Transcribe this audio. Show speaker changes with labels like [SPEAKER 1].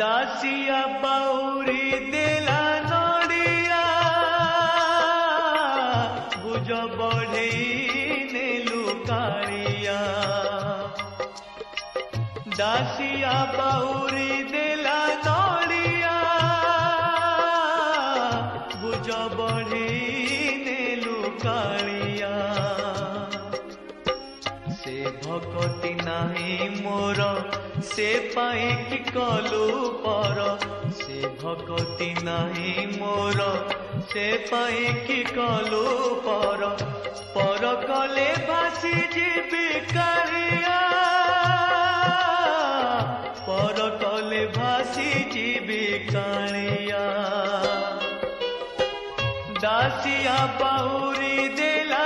[SPEAKER 1] दासिया बाउरी देला नड़िया बुझ बढ़े नेलु कालिया दासिया बाउरी देला नड़िया बुझ बढ़े नेलु कालिया से भगति नाही मोर से पाए कि कलु पर से भगति नाही मोर से पाए कि कलु पर कले भासी जीवी कालिया पर कले भासी जीवी कालिया दासिया बाउरी देला